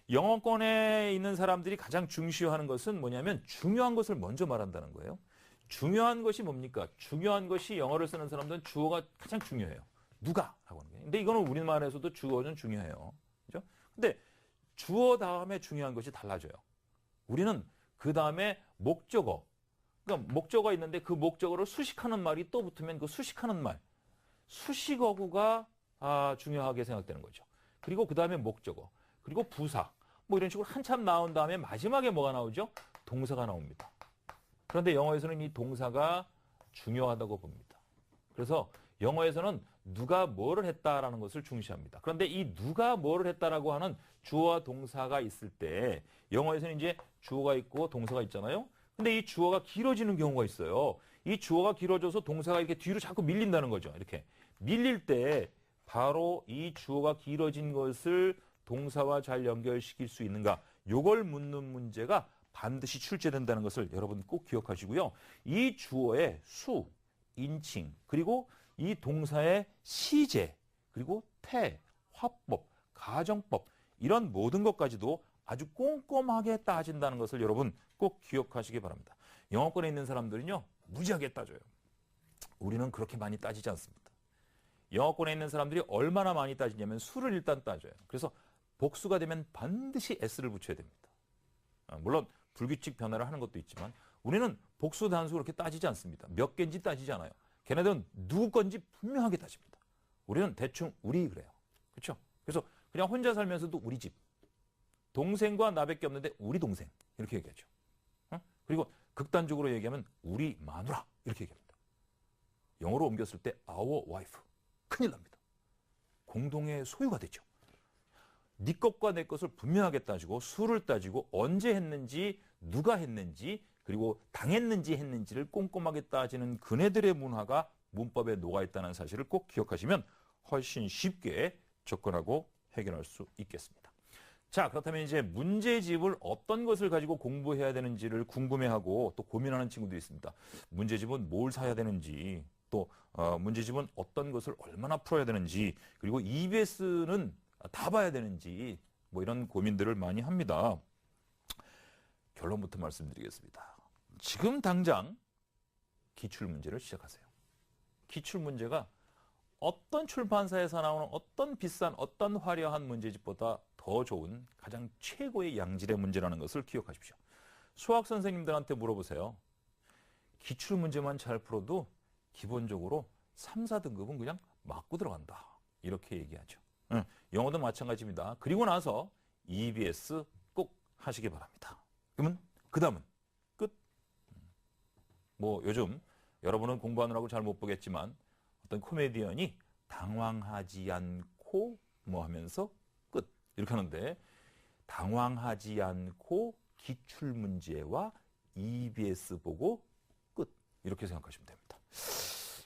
영어권에 있는 사람들이 가장 중시하는 것은 뭐냐면 중요한 것을 먼저 말한다는 거예요. 중요한 것이 뭡니까? 중요한 것이 영어를 쓰는 사람들은 주어가 가장 중요해요. 누가? 라고 하는 거예요. 근데 이거는 우리말에서도 주어는 중요해요. 그죠? 근데 주어 다음에 중요한 것이 달라져요. 우리는 그 다음에 목적어. 그러니까 목적어가 있는데 그 목적어를 수식하는 말이 또 붙으면 그 수식하는 말, 수식어구가 중요하게 생각되는 거죠. 그리고 그 다음에 목적어, 그리고 부사, 뭐 이런 식으로 한참 나온 다음에 마지막에 뭐가 나오죠? 동사가 나옵니다. 그런데 영어에서는 이 동사가 중요하다고 봅니다. 그래서 영어에서는 누가 뭐를 했다라는 것을 중시합니다. 그런데 이 누가 뭐를 했다라고 하는 주어와 동사가 있을 때 영어에서는 이제 주어가 있고 동사가 있잖아요. 근데 이 주어가 길어지는 경우가 있어요. 이 주어가 길어져서 동사가 이렇게 뒤로 자꾸 밀린다는 거죠. 이렇게 밀릴 때 바로 이 주어가 길어진 것을 동사와 잘 연결시킬 수 있는가? 요걸 묻는 문제가 반드시 출제된다는 것을 여러분 꼭 기억하시고요. 이 주어의 수, 인칭, 그리고 이 동사의 시제, 그리고 태, 화법, 가정법 이런 모든 것까지도 아주 꼼꼼하게 따진다는 것을 여러분 꼭 기억하시기 바랍니다. 영어권에 있는 사람들은요, 무지하게 따져요. 우리는 그렇게 많이 따지지 않습니다. 영어권에 있는 사람들이 얼마나 많이 따지냐면 수를 일단 따져요. 그래서 복수가 되면 반드시 s를 붙여야 됩니다. 물론 불규칙 변화를 하는 것도 있지만 우리는 복수 단수 그렇게 따지지 않습니다. 몇 개인지 따지지 않아요. 걔네들은 누구 건지 분명하게 따집니다. 우리는 대충 우리 그래요. 그렇죠? 그래서 그냥 혼자 살면서도 우리 집. 동생과 나밖에 없는데 우리 동생 이렇게 얘기하죠. 그리고 극단적으로 얘기하면 우리 마누라 이렇게 얘기합니다. 영어로 옮겼을 때 our wife 큰일 납니다. 공동의 소유가 되죠. 네 것과 내 것을 분명하게 따지고 수를 따지고 언제 했는지 누가 했는지 그리고 당했는지 했는지를 꼼꼼하게 따지는 그네들의 문화가 문법에 녹아있다는 사실을 꼭 기억하시면 훨씬 쉽게 접근하고 해결할 수 있겠습니다. 자, 그렇다면 이제 문제집을 어떤 것을 가지고 공부해야 되는지를 궁금해하고 또 고민하는 친구도 있습니다. 문제집은 뭘 사야 되는지, 또 문제집은 어떤 것을 얼마나 풀어야 되는지, 그리고 EBS는 다 봐야 되는지, 뭐 이런 고민들을 많이 합니다. 결론부터 말씀드리겠습니다. 지금 당장 기출문제를 시작하세요. 기출문제가 어떤 출판사에서 나오는 어떤 비싼 어떤 화려한 문제집보다 더 좋은 가장 최고의 양질의 문제라는 것을 기억하십시오. 수학 선생님들한테 물어보세요. 기출문제만 잘 풀어도 기본적으로 3, 4등급은 그냥 맞고 들어간다. 이렇게 얘기하죠. 영어도 마찬가지입니다. 그리고 나서 EBS 꼭 하시기 바랍니다. 그러면 그 다음은 끝. 뭐 요즘 여러분은 공부하느라고 잘 못 보겠지만 어떤 코미디언이 당황하지 않고 뭐 하면서 끝 이렇게 하는데, 당황하지 않고 기출문제와 EBS 보고 끝 이렇게 생각하시면 됩니다.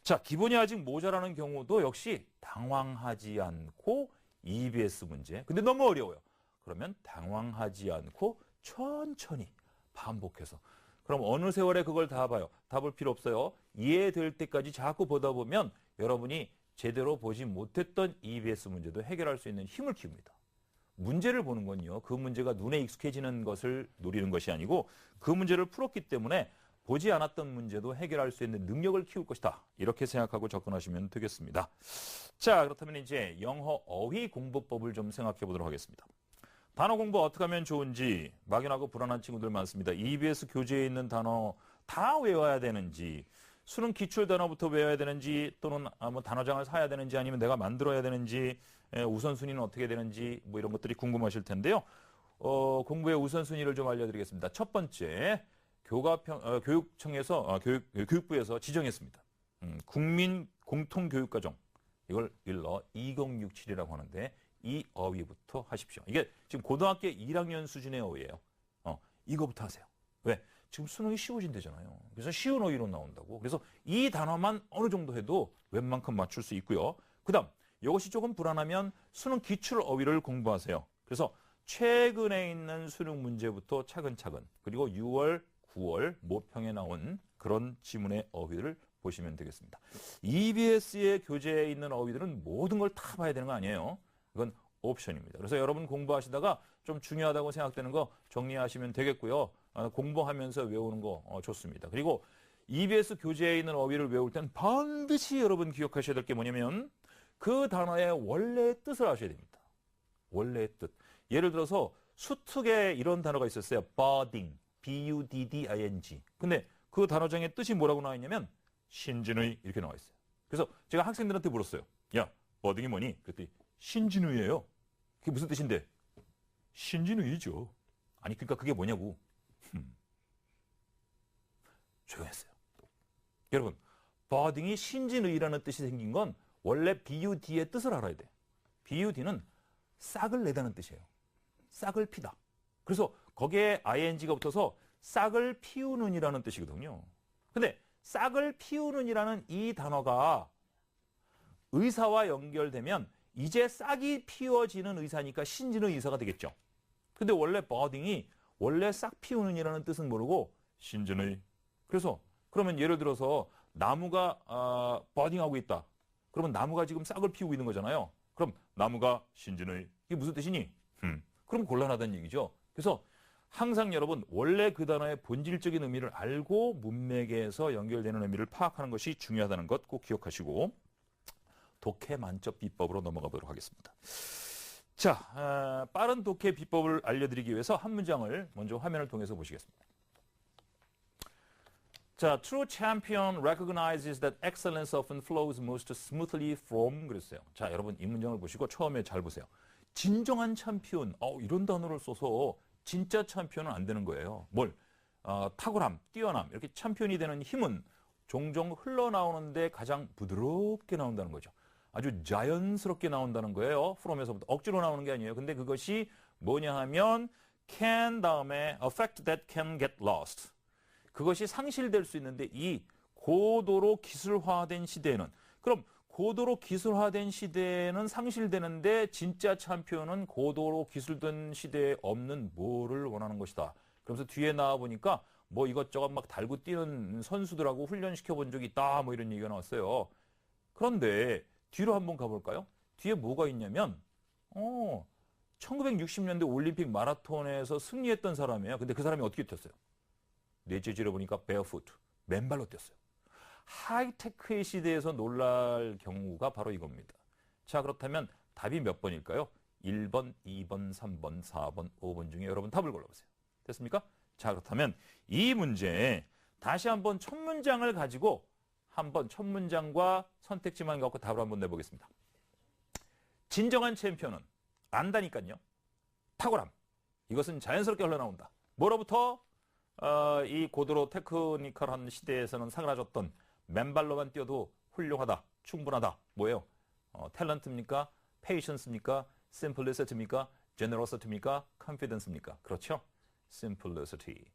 자, 기본이 아직 모자라는 경우도 역시 당황하지 않고 EBS 문제. 근데 너무 어려워요. 그러면 당황하지 않고 천천히 반복해서. 그럼 어느 세월에 그걸 다 봐요? 다 볼 필요 없어요. 이해될 때까지 자꾸 보다 보면 여러분이 제대로 보지 못했던 EBS 문제도 해결할 수 있는 힘을 키웁니다. 문제를 보는 건요, 그 문제가 눈에 익숙해지는 것을 노리는 것이 아니고 그 문제를 풀었기 때문에 보지 않았던 문제도 해결할 수 있는 능력을 키울 것이다. 이렇게 생각하고 접근하시면 되겠습니다. 자, 그렇다면 이제 영어 어휘 공부법을 좀 생각해 보도록 하겠습니다. 단어 공부 어떻게 하면 좋은지 막연하고 불안한 친구들 많습니다. EBS 교재에 있는 단어 다 외워야 되는지, 수능 기출 단어부터 외워야 되는지, 또는 뭐 단어장을 사야 되는지, 아니면 내가 만들어야 되는지, 우선순위는 어떻게 되는지 뭐 이런 것들이 궁금하실 텐데요. 공부의 우선순위를 좀 알려드리겠습니다. 첫 번째, 교육청에서 교육부에서 지정했습니다. 국민 공통교육과정, 이걸 일러 2067이라고 하는데 이 어휘부터 하십시오. 이게 지금 고등학교 1학년 수준의 어휘예요. 이거부터 하세요. 왜? 지금 수능이 쉬워진대잖아요. 그래서 쉬운 어휘로 나온다고. 그래서 이 단어만 어느 정도 해도 웬만큼 맞출 수 있고요. 그 다음, 이것이 조금 불안하면 수능 기출 어휘를 공부하세요. 그래서 최근에 있는 수능 문제부터 차근차근, 그리고 6월, 9월 모평에 나온 그런 지문의 어휘를 보시면 되겠습니다. EBS의 교재에 있는 어휘들은 모든 걸 다 봐야 되는 거 아니에요. 이건 옵션입니다. 그래서 여러분 공부하시다가 좀 중요하다고 생각되는 거 정리하시면 되겠고요. 공부하면서 외우는 거 좋습니다. 그리고 EBS 교재에 있는 어휘를 외울 땐 반드시 여러분 기억하셔야 될 게 뭐냐면 그 단어의 원래의 뜻을 아셔야 됩니다. 원래의 뜻. 예를 들어서 수특에 이런 단어가 있었어요. budding, B-U-D-D-I-N-G. 근데 그 단어장의 뜻이 뭐라고 나와 있냐면 신진의 이렇게 나와 있어요. 그래서 제가 학생들한테 물었어요. 야, budding이 뭐니? 그랬더니 신진의예요. 그게 무슨 뜻인데? 신진의죠. 아니 그러니까 그게 뭐냐고. 조용했어요. 여러분, budding이 신진의라는 뜻이 생긴 건 원래 BUD의 뜻을 알아야 돼. BUD는 싹을 내다는 뜻이에요. 싹을 피다. 그래서 거기에 ing가 붙어서 싹을 피우는이라는 뜻이거든요. 근데 싹을 피우는이라는 이 단어가 의사와 연결되면 이제 싹이 피워지는 의사니까 신진의 의사가 되겠죠. 근데 원래 budding이 원래 싹 피우는이라는 뜻은 모르고 신진의. 그래서 그러면 예를 들어서 나무가 budding하고 있다. 그러면 나무가 지금 싹을 피우고 있는 거잖아요. 그럼 나무가 신진의. 이게 무슨 뜻이니? 그럼 곤란하다는 얘기죠. 그래서 항상 여러분 원래 그 단어의 본질적인 의미를 알고 문맥에서 연결되는 의미를 파악하는 것이 중요하다는 것 꼭 기억하시고 독해 만점 비법으로 넘어가 보도록 하겠습니다. 자, 빠른 독해 비법을 알려드리기 위해서 한 문장을 먼저 화면을 통해서 보시겠습니다. 자, true champion recognizes that excellence often flows most smoothly from 그랬어요. 자, 여러분 이 문장을 보시고 처음에 잘 보세요. 진정한 챔피언, 이런 단어를 써서 진짜 챔피언은 안 되는 거예요. 뭘? 탁월함, 뛰어남, 이렇게 챔피언이 되는 힘은 종종 흘러나오는데 가장 부드럽게 나온다는 거죠. 아주 자연스럽게 나온다는 거예요. from에서부터 억지로 나오는 게 아니에요. 근데 그것이 뭐냐 하면 can 다음에 affect that can get lost. 그것이 상실될 수 있는데 이 고도로 기술화된 시대에는 그럼 고도로 기술화된 시대는 상실되는데 진짜 챔피언은 고도로 기술된 시대에 없는 뭐를 원하는 것이다. 그러면서 뒤에 나와 보니까 뭐 이것저것 막 달고 뛰는 선수들하고 훈련시켜 본 적이 있다. 뭐 이런 얘기가 나왔어요. 그런데 뒤로 한번 가볼까요? 뒤에 뭐가 있냐면 1960년대 올림픽 마라톤에서 승리했던 사람이에요. 근데 그 사람이 어떻게 뛰었어요? 넷째지를 보니까 베어푸트, 맨발로 뛰었어요. 하이테크의 시대에서 놀랄 경우가 바로 이겁니다. 자, 그렇다면 답이 몇 번일까요? 1번, 2번, 3번, 4번, 5번 중에 여러분 답을 골라보세요. 됐습니까? 자, 그렇다면 이 문제 다시 한번 첫 문장을 가지고 한번 첫 문장과 선택지만 갖고 답을 한번 내보겠습니다. 진정한 챔피언은 안다니까요. 탁월함. 이것은 자연스럽게 흘러나온다. 뭐로부터? 이 고도로 테크니컬한 시대에서는 사그라졌던 맨발로만 뛰어도 훌륭하다, 충분하다. 뭐예요? 탤런트입니까? 페이션스입니까? 심플리시티입니까? 제너러시티입니까? 컨피던스입니까? 그렇죠? 심플리시티.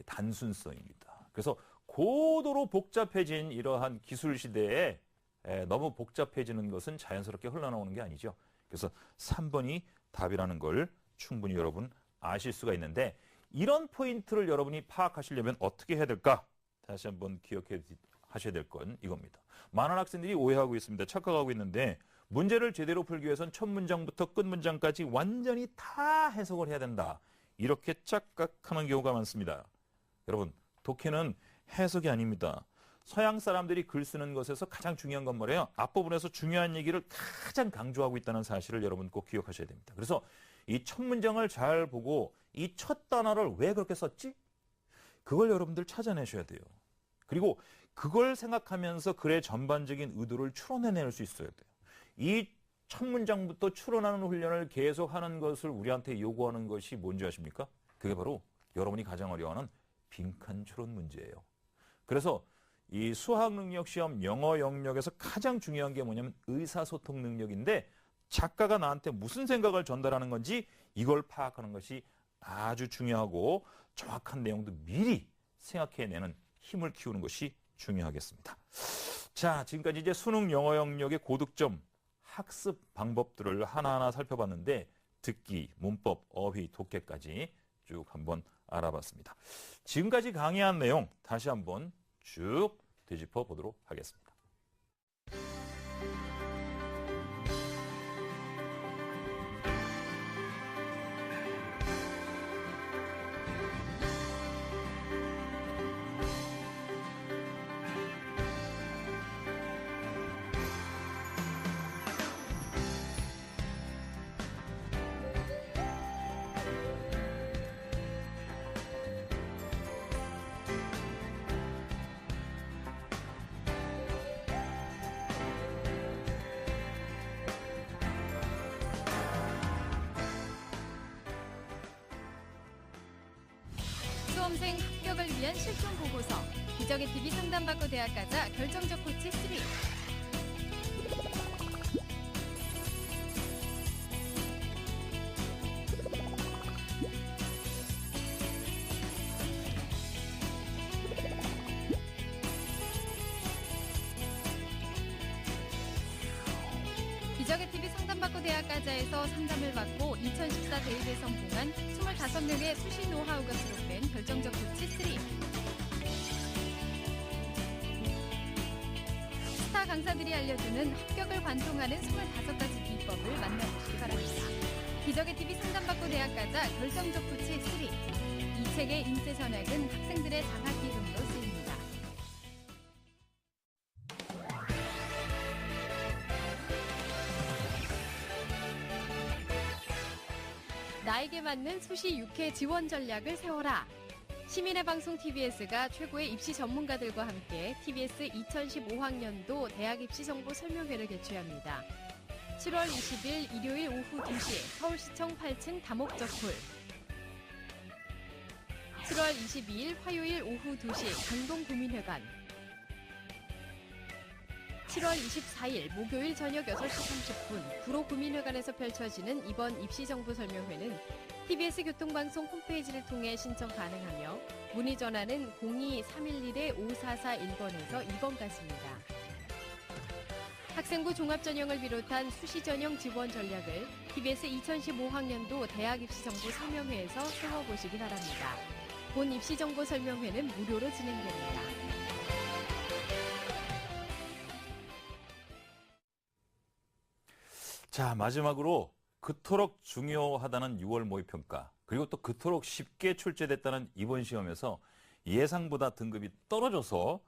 단순성입니다. 그래서 고도로 복잡해진 이러한 기술 시대에 너무 복잡해지는 것은 자연스럽게 흘러나오는 게 아니죠. 그래서 3번이 답이라는 걸 충분히 여러분 아실 수가 있는데 이런 포인트를 여러분이 파악하시려면 어떻게 해야 될까? 다시 한번 기억해 하셔야 될 건 이겁니다. 많은 학생들이 오해하고 있습니다. 착각하고 있는데 문제를 제대로 풀기 위해서는 첫 문장부터 끝 문장까지 완전히 다 해석을 해야 된다. 이렇게 착각하는 경우가 많습니다. 여러분, 독해는 해석이 아닙니다. 서양 사람들이 글 쓰는 것에서 가장 중요한 건 뭐래요? 앞부분에서 중요한 얘기를 가장 강조하고 있다는 사실을 여러분 꼭 기억하셔야 됩니다. 그래서 이 첫 문장을 잘 보고 이 첫 단어를 왜 그렇게 썼지? 그걸 여러분들 찾아내셔야 돼요. 그리고 그걸 생각하면서 글의 전반적인 의도를 추론해낼 수 있어야 돼요. 이 첫 문장부터 추론하는 훈련을 계속하는 것을 우리한테 요구하는 것이 뭔지 아십니까? 그게 바로 여러분이 가장 어려워하는 빈칸 추론 문제예요. 그래서 이 수학 능력 시험 영어 영역에서 가장 중요한 게 뭐냐면 의사소통 능력인데 작가가 나한테 무슨 생각을 전달하는 건지 이걸 파악하는 것이 아주 중요하고 정확한 내용도 미리 생각해내는 힘을 키우는 것이 중요하겠습니다. 자, 지금까지 이제 수능 영어 영역의 고득점 학습 방법들을 하나하나 살펴봤는데 듣기, 문법, 어휘, 독해까지 쭉 한번 알아봤습니다. 지금까지 강의한 내용 다시 한번 쭉 되짚어 보도록 하겠습니다. 수험생 합격을 위한 실전 보고서, 기적의 TV 상담받고 대학 가자 결정적 코치 3. 기적의 TV 상담받고 대학 가자에서 상담을 받고 2014 대입에 성공한 25명의 수시 노하우가 수록된 결정적 코치 3. 스타 강사들이 알려주는 합격을 관통하는 25가지 비법을 만나보시기 바랍니다. 기적의 TV 상담받고 대학 가자 결정적 코치 3. 이 책의 인쇄 전액은 학생들의 장학 기금으로 쓰입니다. 나에게 맞는 수시 6회 지원 전략을 세워라. 시민의 방송 TBS가 최고의 입시 전문가들과 함께 TBS 2015학년도 대학 입시 정보 설명회를 개최합니다. 7월 20일 일요일 오후 2시 서울시청 8층 다목적홀. 7월 22일 화요일 오후 2시 강동구민회관. 7월 24일 목요일 저녁 6시 30분 구로구민회관에서 펼쳐지는 이번 입시정보설명회는 TBS 교통방송 홈페이지를 통해 신청 가능하며 문의 전화는 02-311-5441번에서 2번까지입니다. 학생부 종합전형을 비롯한 수시 전형 지원 전략을 TBS 2015학년도 대학 입시 정보 설명회에서 세워보시기 바랍니다. 본 입시 정보 설명회는 무료로 진행됩니다. 자, 마지막으로 그토록 중요하다는 6월 모의평가, 그리고 또 그토록 쉽게 출제됐다는 이번 시험에서 예상보다 등급이 떨어져서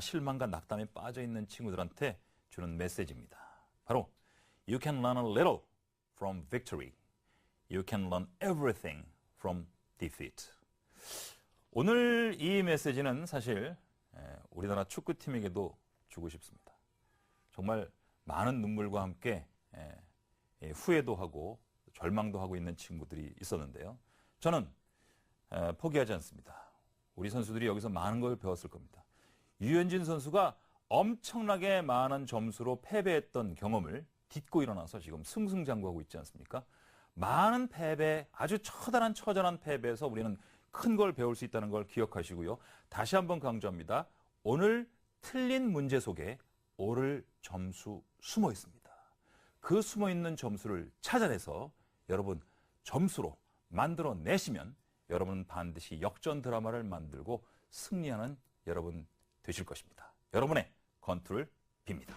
실망과 낙담에 빠져있는 친구들한테 주는 메시지입니다. 바로 You can learn a little from victory. You can learn everything from defeat. 오늘 이 메시지는 사실 우리나라 축구팀에게도 주고 싶습니다. 정말 많은 눈물과 함께 후회도 하고 절망도 하고 있는 친구들이 있었는데요. 저는 포기하지 않습니다. 우리 선수들이 여기서 많은 걸 배웠을 겁니다. 유현진 선수가 엄청나게 많은 점수로 패배했던 경험을 딛고 일어나서 지금 승승장구하고 있지 않습니까? 많은 패배, 아주 처절한 패배에서 우리는 큰 걸 배울 수 있다는 걸 기억하시고요. 다시 한번 강조합니다. 오늘 틀린 문제 속에 옳을 점수 숨어 있습니다. 그 숨어 있는 점수를 찾아내서 여러분 점수로 만들어내시면 여러분은 반드시 역전 드라마를 만들고 승리하는 여러분 되실 것입니다. 여러분의 건투를 빕니다.